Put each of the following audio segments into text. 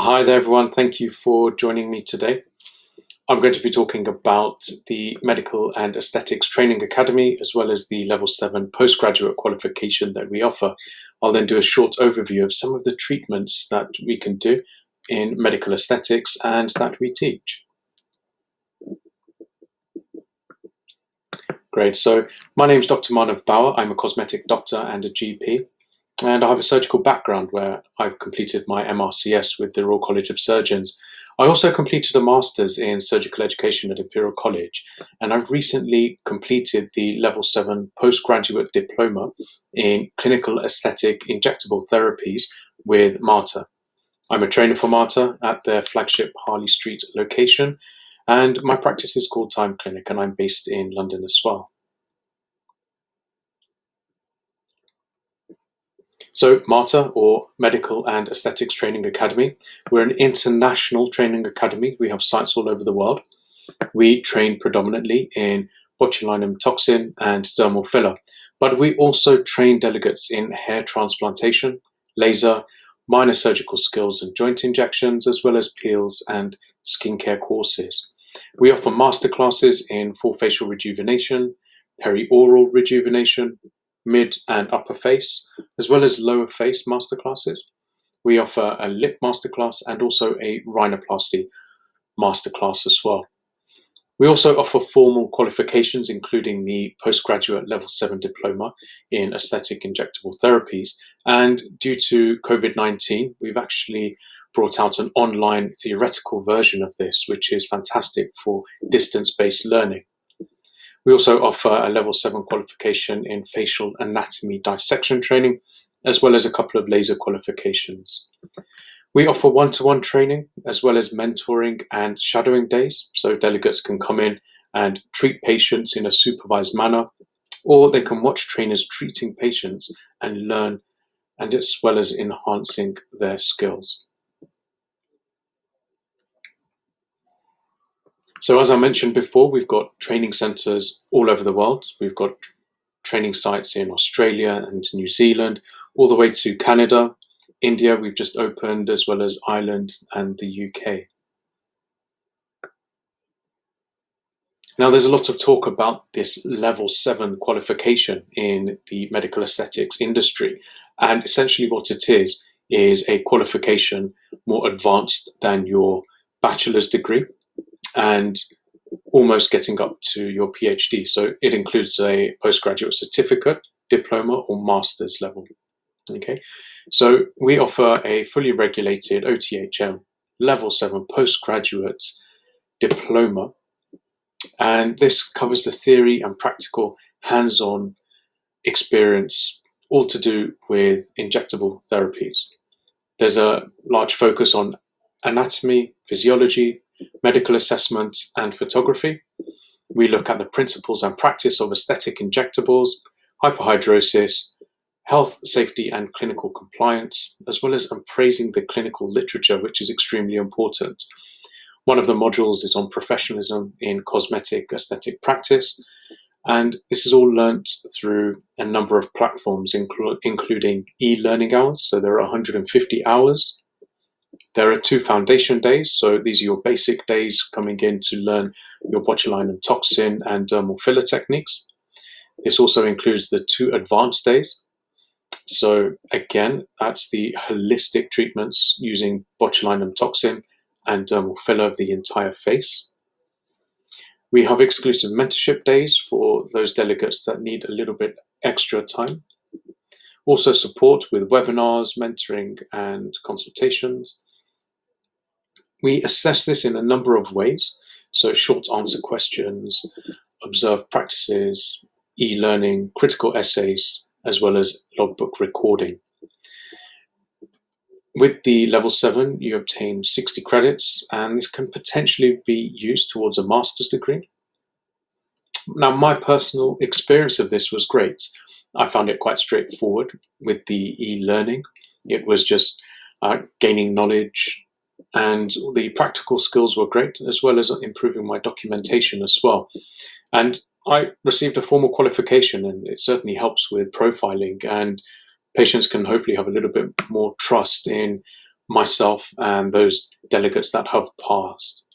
Hi there, everyone. Thank you for joining me today. I'm going to be talking about the Medical and Aesthetics Training Academy, as well as the Level 7 postgraduate qualification that we offer. I'll then do a short overview of some of the treatments that we can do in medical aesthetics and that we teach. Great. So my name is Dr. Manav Bawa. I'm a cosmetic doctor and a GP. And I have a surgical background where I've completed my MRCS with the Royal College of Surgeons. I also completed a master's in surgical education at Imperial College, and I've recently completed the Level 7 postgraduate diploma in clinical aesthetic injectable therapies with Marta. I'm a trainer for Marta at their flagship Harley Street location, and my practice is called Time Clinic, and I'm based in London as well. So Marta, or Medical and Aesthetics Training Academy, we're an international training academy. We have sites all over the world. We train predominantly in botulinum toxin and dermal filler, but we also train delegates in hair transplantation, laser, minor surgical skills and joint injections, as well as peels and skincare courses. We offer masterclasses in full facial rejuvenation, perioral rejuvenation, mid and upper face, as well as lower face masterclasses. We offer a lip masterclass and also a rhinoplasty masterclass as well. We also offer formal qualifications, including the postgraduate Level 7 diploma in aesthetic injectable therapies. And due to COVID-19, we've actually brought out an online theoretical version of this, which is fantastic for distance-based learning. We also offer a Level 7 qualification in facial anatomy dissection training, as well as a couple of laser qualifications. We offer one-to-one training, as well as mentoring and shadowing days, so delegates can come in and treat patients in a supervised manner, or they can watch trainers treating patients and learn, and as well as enhancing their skills. So as I mentioned before, we've got training centres all over the world. We've got training sites in Australia and New Zealand, all the way to Canada, India we've just opened, as well as Ireland and the UK. Now there's a lot of talk about this Level 7 qualification in the medical aesthetics industry, and essentially what it is a qualification more advanced than your bachelor's degree, and almost getting up to your PhD. So it includes a postgraduate certificate, diploma, or master's level. Okay, so we offer a fully regulated OTHM Level 7 postgraduate diploma, and this covers the theory and practical hands-on experience, all to do with injectable therapies. There's a large focus on anatomy, physiology, medical assessment, and photography. We look at the principles and practice of aesthetic injectables, hyperhidrosis, health, safety, and clinical compliance, as well as appraising the clinical literature, which is extremely important. One of the modules is on professionalism in cosmetic aesthetic practice, and this is all learnt through a number of platforms, including e-learning hours. So there are 150 hours. There are 2 foundation days, so these are your basic days coming in to learn your botulinum toxin and dermal filler techniques. This also includes the 2 advanced days. So again, that's the holistic treatments using botulinum toxin and dermal filler of the entire face. We have exclusive mentorship days for those delegates that need a little bit extra time. Also support with webinars, mentoring, and consultations. We assess this in a number of ways, so short answer questions, observed practices, e-learning, critical essays, as well as logbook recording. With the Level 7, you obtain 60 credits, and this can potentially be used towards a master's degree. Now, my personal experience of this was great. I found it quite straightforward with the e-learning. It was just gaining knowledge, and the practical skills were great, as well as improving my documentation as well. And I received a formal qualification, and it certainly helps with profiling, and patients can hopefully have a little bit more trust in myself and those delegates that have passed.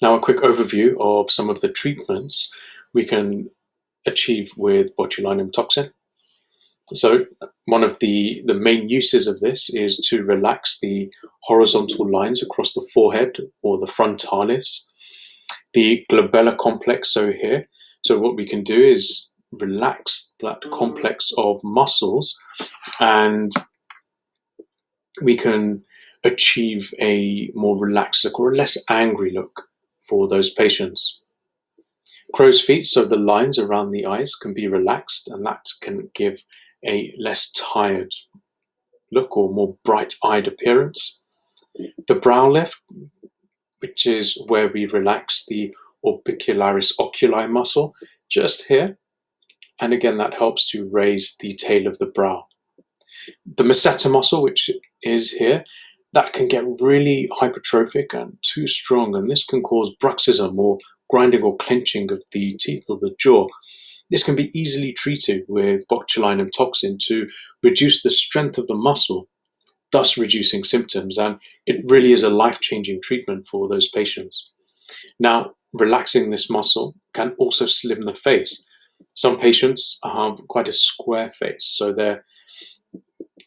Now, a quick overview of some of the treatments we can achieve with botulinum toxin. So one of the main uses of this is to relax the horizontal lines across the forehead or the frontalis, the glabellar complex, so here. So what we can do is relax that complex of muscles, and we can achieve a more relaxed look or a less angry look for those patients. Crow's feet, so the lines around the eyes can be relaxed, and that can give a less tired look or more bright-eyed appearance. The brow lift, which is where we relax the orbicularis oculi muscle just here, and again that helps to raise the tail of the brow. The masseter muscle, which is here, that can get really hypertrophic and too strong, and this can cause bruxism or grinding or clenching of the teeth or the jaw. This can be easily treated with botulinum toxin to reduce the strength of the muscle, thus reducing symptoms, and it really is a life-changing treatment for those patients. Now, relaxing this muscle can also slim the face. Some patients have quite a square face, so their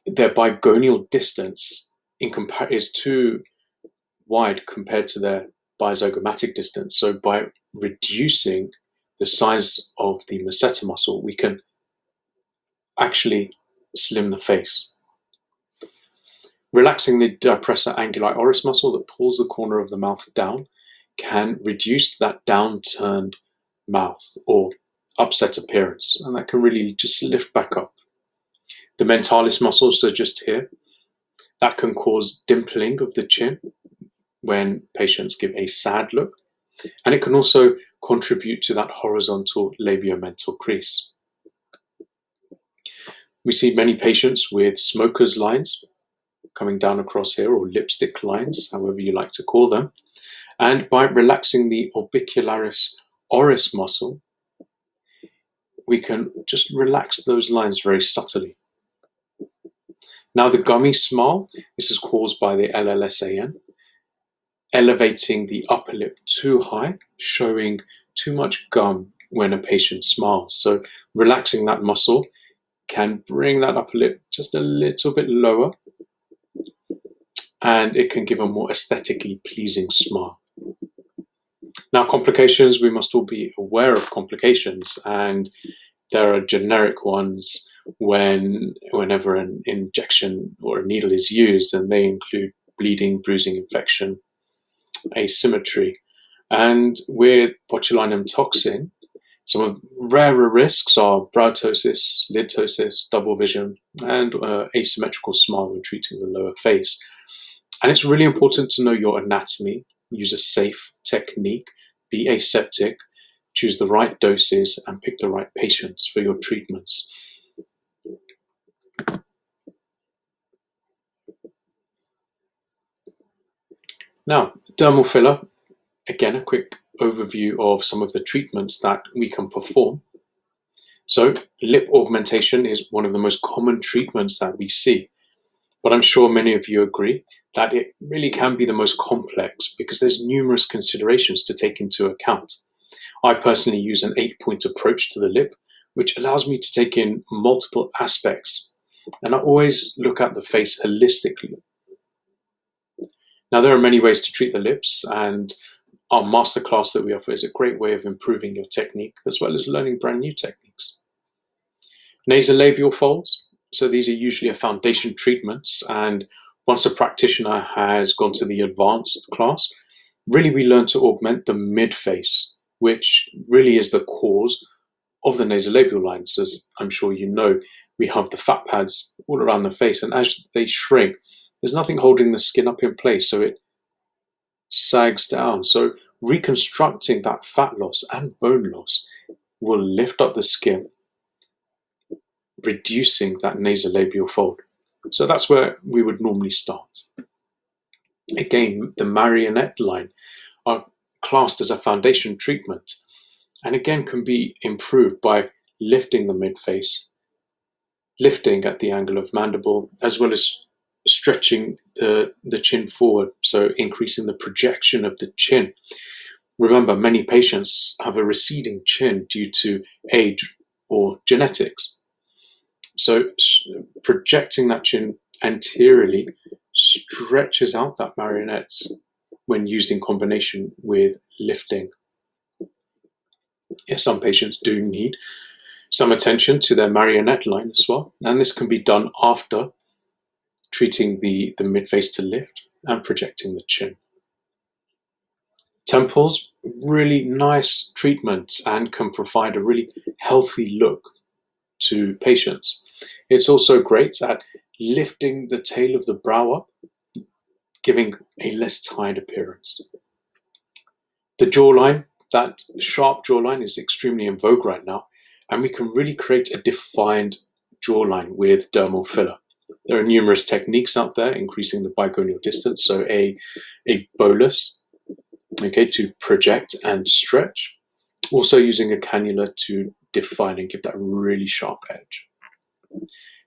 bigonial distance is too wide compared to their bizygomatic distance. So by reducing the size of the masseter muscle, we can actually slim the face. Relaxing the depressor anguli oris muscle that pulls the corner of the mouth down can reduce that downturned mouth or upset appearance, and that can really just lift back up. The mentalis muscles, so just here, that can cause dimpling of the chin when patients give a sad look, and it can also contribute to that horizontal labiomental crease. We see many patients with smoker's lines coming down across here, or lipstick lines, however you like to call them, and by relaxing the orbicularis oris muscle, we can just relax those lines very subtly. Now the gummy smile, this is caused by the LLSAN, elevating the upper lip too high, showing too much gum when a patient smiles. So relaxing that muscle can bring that upper lip just a little bit lower, and it can give a more aesthetically pleasing smile. Now, complications, we must all be aware of complications, and there are generic ones whenever an injection or a needle is used, and they include bleeding, bruising, infection, asymmetry. And with botulinum toxin, some of the rarer risks are brow ptosis, lid ptosis, double vision, and asymmetrical smile when treating the lower face. And it's really important to know your anatomy, use a safe technique, be aseptic, choose the right doses, and pick the right patients for your treatments. Now, dermal filler, again, a quick overview of some of the treatments that we can perform. So, lip augmentation is one of the most common treatments that we see, but I'm sure many of you agree that it really can be the most complex because there's numerous considerations to take into account. I personally use an 8-point approach to the lip, which allows me to take in multiple aspects, and I always look at the face holistically. Now, there are many ways to treat the lips, and our masterclass that we offer is a great way of improving your technique as well as learning brand new techniques. Nasolabial folds, so these are usually a foundation treatments, and once a practitioner has gone to the advanced class, really we learn to augment the mid-face, which really is the cause of the nasolabial lines. As I'm sure you know, we have the fat pads all around the face, and as they shrink, there's nothing holding the skin up in place, so it sags down. So reconstructing that fat loss and bone loss will lift up the skin, reducing that nasolabial fold. So that's where we would normally start. Again, the marionette line are classed as a foundation treatment, and again can be improved by lifting the mid-face, lifting at the angle of mandible, as well as stretching the chin forward, so increasing the projection of the chin. Remember, many patients have a receding chin due to age or genetics. So projecting that chin anteriorly stretches out that marionette when used in combination with lifting. Yes, some patients do need some attention to their marionette line as well, and this can be done after treating the midface to lift and projecting the chin. Temples, really nice treatments and can provide a really healthy look to patients. It's also great at lifting the tail of the brow up, giving a less tired appearance. The jawline, that sharp jawline, is extremely in vogue right now, and we can really create a defined jawline with dermal filler. There are numerous techniques out there increasing the bigonial distance, so a bolus, okay, to project and stretch. Also using a cannula to define and give that really sharp edge.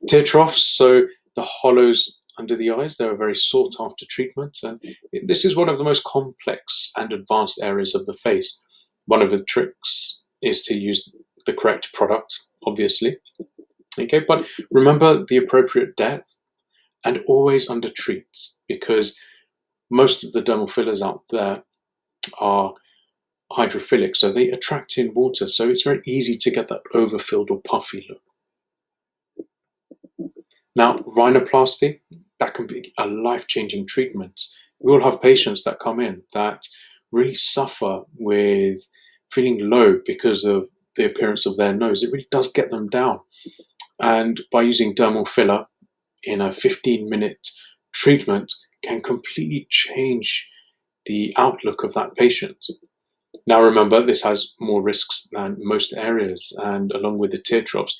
Tear troughs, so the hollows under the eyes, they're a very sought after treatment, and this is one of the most complex and advanced areas of the face. One of the tricks is to use the correct product, obviously. Okay, but remember the appropriate depth and always under treat, because most of the dermal fillers out there are hydrophilic, so they attract in water, so it's very easy to get that overfilled or puffy look. Now, rhinoplasty, that can be a life-changing treatment. We all have patients that come in that really suffer with feeling low because of the appearance of their nose. It really does get them down. And by using dermal filler in a 15-minute treatment can completely change the outlook of that patient. Now remember, this has more risks than most areas, and along with the teardrops,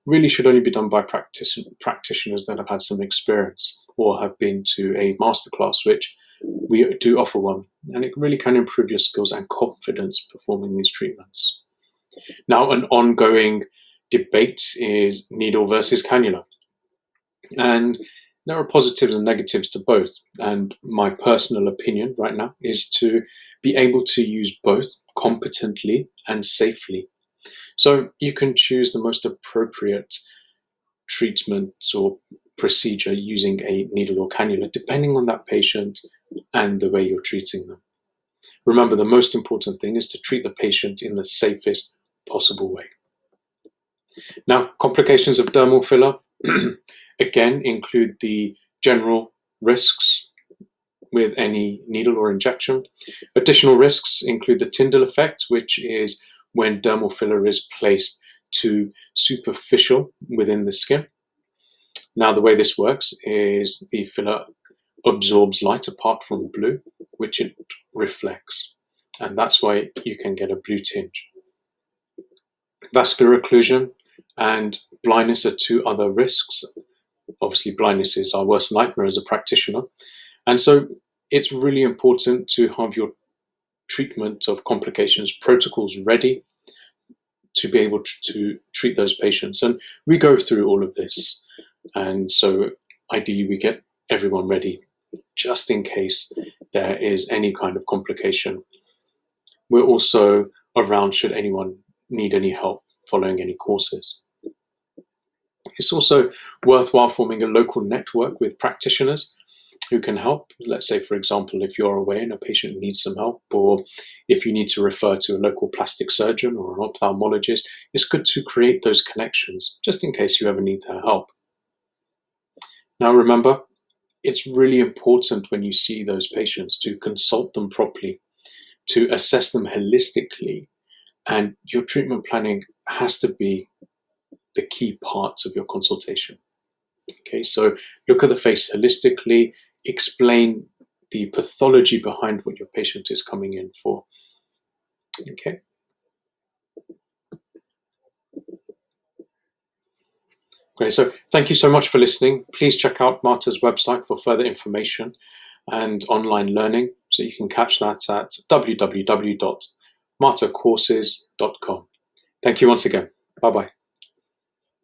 really should only be done by practitioners that have had some experience or have been to a masterclass, which we do offer one, and it really can improve your skills and confidence performing these treatments. Now, an ongoing debate is needle versus cannula, and there are positives and negatives to both, and my personal opinion right now is to be able to use both competently and safely. So you can choose the most appropriate treatment or procedure using a needle or cannula, depending on that patient and the way you're treating them. Remember, the most important thing is to treat the patient in the safest possible way. Now, complications of dermal filler, again, include the general risks with any needle or injection. Additional risks include the Tyndall effect, which is when dermal filler is placed too superficial within the skin. Now, the way this works is the filler absorbs light apart from blue, which it reflects, and that's why you can get a blue tinge. Vascular occlusion and blindness are two other risks. Obviously, blindness is our worst nightmare as a practitioner, and so it's really important to have your treatment of complications protocols ready to be able to treat those patients. And we go through all of this, and so ideally we get everyone ready just in case there is any kind of complication. We're also around should anyone need any help following any courses. It's also worthwhile forming a local network with practitioners who can help. Let's say, for example, if you're away and a patient needs some help, or if you need to refer to a local plastic surgeon or an ophthalmologist, it's good to create those connections just in case you ever need their help. Now remember, it's really important when you see those patients to consult them properly, to assess them holistically, and your treatment planning has to be the key parts of your consultation. Okay, so look at the face holistically, explain the pathology behind what your patient is coming in for. Okay. Great, so thank you so much for listening. Please check out Marta's website for further information and online learning. So you can catch that at www.martacourses.com. Thank you once again. Bye-bye.